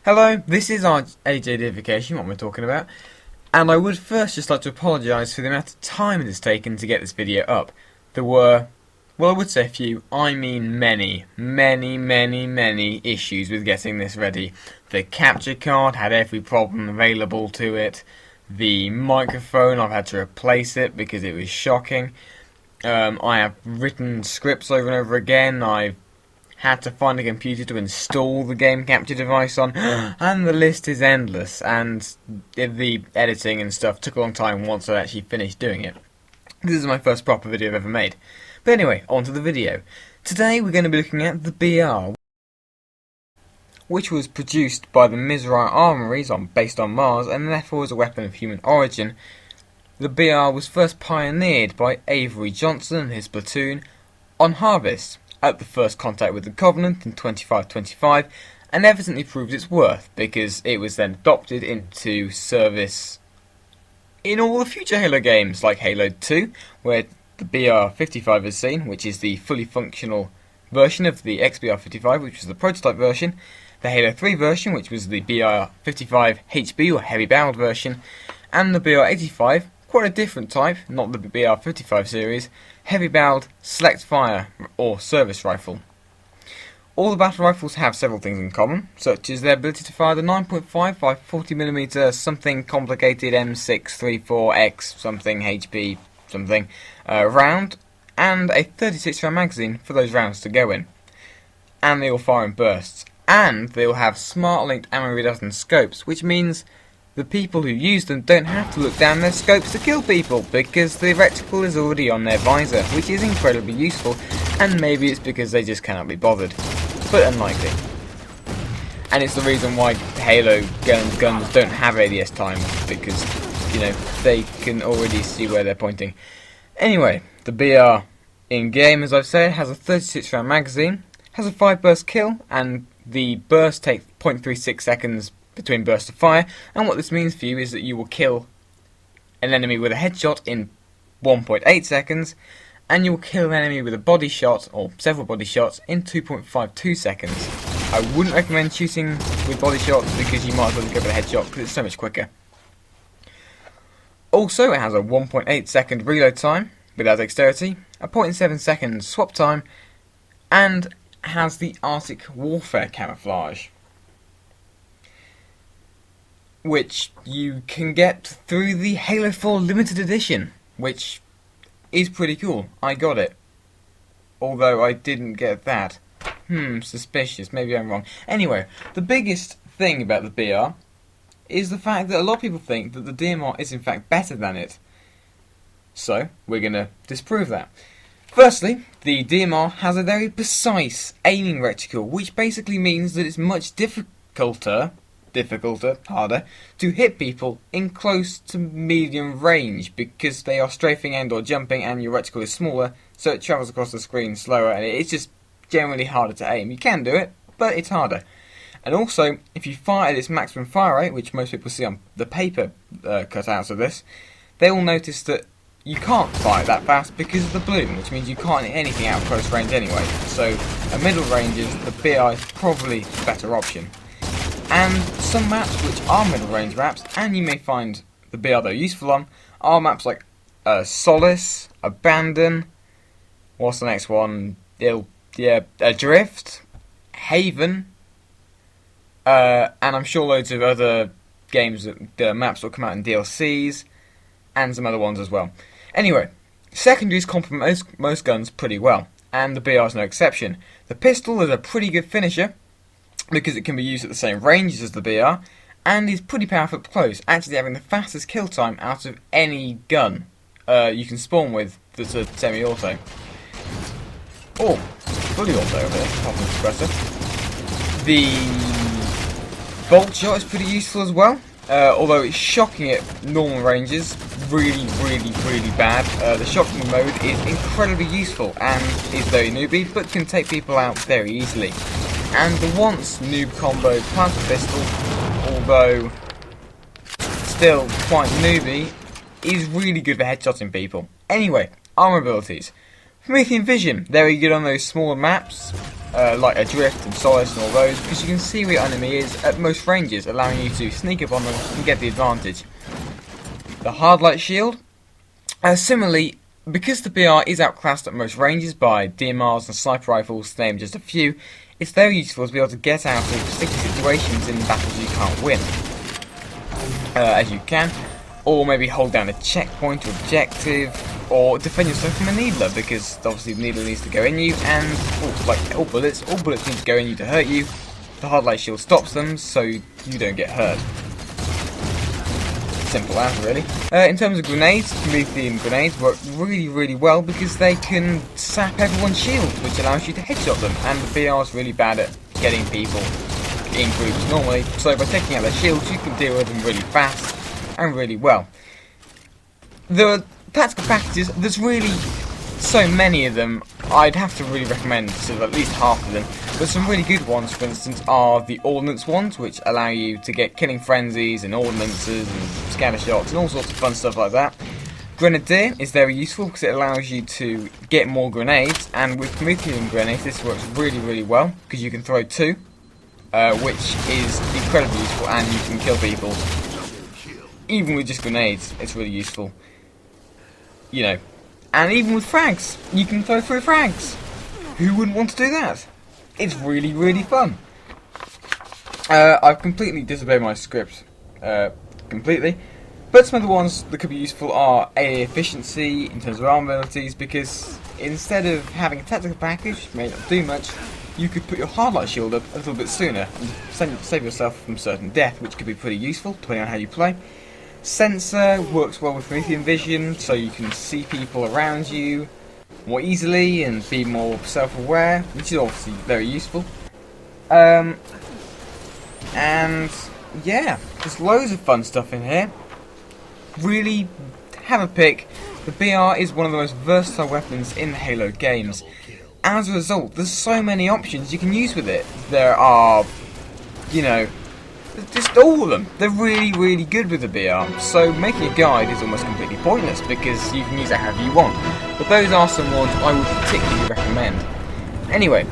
Hello, this is our AJDification, what we're talking about, and I would first just like to apologise for the amount of time it has taken to get this video up. There were, well, I would say a few, I mean many issues with getting this ready. The capture card had every problem available to it. The microphone, I've had to replace it because it was shocking. I have written scripts over and over again. I've had to find a computer to install the game capture device on, and the list is endless, and the editing and stuff took a long time once I actually finished doing it. This is my first proper video I've ever made. But anyway, on to the video. Today we're going to be looking at the BR, which was produced by the Mizrahi armories based on Mars, and therefore is a weapon of human origin. The BR was first pioneered by Avery Johnson and his platoon on Harvest at the first contact with the Covenant in 2525, and evidently proved its worth because it was then adopted into service in all the future Halo games, like Halo 2, where the BR-55 is seen, which is the fully functional version of the XBR-55, which was the prototype version, the Halo 3 version, which was the BR-55 HB or heavy barreled version, and the BR-85, quite a different type, not the BR-55 series, heavy barreled select fire or service rifle. All the battle rifles have several things in common, such as their ability to fire the 9.5 by 40mm something complicated M634X something HB something round, and a 36 round magazine for those rounds to go in. And they all fire in bursts. And they all have smart linked ammo reduction scopes, which means the people who use them don't have to look down their scopes to kill people, because the reticle is already on their visor, which is incredibly useful, and maybe it's because they just cannot be bothered, but unlikely. And it's the reason why Halo guns don't have ADS time, because, you know, they can already see where they're pointing. Anyway, the BR in-game, as I've said, has a 36 round magazine, has a 5 burst kill, and the burst takes 0.36 seconds between bursts of fire, and what this means for you is that you will kill an enemy with a headshot in 1.8 seconds, and you will kill an enemy with a body shot, or several body shots, in 2.52 seconds. I wouldn't recommend shooting with body shots because you might as well go for the headshot because it's so much quicker. Also, it has a 1.8 second reload time without dexterity, a 0.7 second swap time, and has the Arctic Warfare camouflage, which you can get through the Halo 4 limited edition, which is pretty cool. I got it, although I didn't get that. Suspicious, maybe I'm wrong. Anyway, the biggest thing about the BR is the fact that a lot of people think that the DMR is in fact better than it. So, we're going to disprove that. Firstly, the DMR has a very precise aiming reticle, which basically means that it's much harder to hit people in close to medium range because they are strafing and or jumping and your reticle is smaller, so it travels across the screen slower and it's just generally harder to aim. You can do it, but it's harder. And also, if you fire at its maximum fire rate, which most people see on the paper cutouts of this, they will notice that you can't fire that fast because of the bloom, which means you can't hit anything out of close range anyway. So at middle ranges, the BR is probably the better option. And some maps which are middle range maps, and you may find the BR they're useful on, are maps like Solace, Abandon, what's the next one? Adrift, Haven, and I'm sure loads of other games, maps will come out in DLCs, and some other ones as well. Anyway, secondaries complement most guns pretty well, and the BR is no exception. The pistol is a pretty good finisher, because it can be used at the same range as the BR, and is pretty powerful up close, actually having the fastest kill time out of any gun you can spawn with that's a semi-auto. Or fully auto over there, apart from suppressor. The bolt shot is pretty useful as well, although it's shocking at normal ranges, really bad. The shocking mode is incredibly useful and is very newbie, but can take people out very easily. And the once noob combo plasma pistol, although still quite newbie, is really good for headshotting people. Anyway, armor abilities. Promethean Vision, very good on those smaller maps, like Adrift and Solace and all those, because you can see where your enemy is at most ranges, allowing you to sneak up on them and get the advantage. The Hard Light Shield, similarly, because the BR is outclassed at most ranges by DMRs and sniper rifles, to name just a few, it's very useful to be able to get out of sticky situations in battles you can't win, as you can, or maybe hold down a checkpoint or objective, or defend yourself from a needler, because obviously the needler needs to go in you, and like all bullets need to go in you to hurt you. The Hard Light Shield stops them, so you don't get hurt. Simple as, really. In terms of grenades, Promethean grenades work really well because they can sap everyone's shield, which allows you to headshot them, and the BR is really bad at getting people in groups normally, so by taking out their shields you can deal with them really fast and really well. The tactical packages, there's really so many of them, I'd have to really recommend sort of at least half of them, but some really good ones, for instance, are the ordnance ones, which allow you to get killing frenzies and ordnances and scatter shots and all sorts of fun stuff like that. Grenadier is very useful because it allows you to get more grenades, and with Promethean grenades this works really well because you can throw two, which is incredibly useful, and you can kill people even with just grenades. It's really useful, you know. And even with frags, you can throw through frags. Who wouldn't want to do that? It's really fun. I've completely disobeyed my script, completely. But some of the ones that could be useful are AA efficiency in terms of armor abilities, because instead of having a tactical package, which may not do much, you could put your Hard Light Shield up a little bit sooner and save yourself from certain death, which could be pretty useful depending on how you play. Sensor works well with Promethean Vision, so you can see people around you more easily and be more self-aware, which is obviously very useful. And yeah, there's loads of fun stuff in here. Really have a pick. The BR is one of the most versatile weapons in the Halo games. As a result, there's so many options you can use with it. There are, you know, just all of them. They're really good with the BR, so making a guide is almost completely pointless because you can use it however you want. But those are some ones I would particularly recommend. Anyway,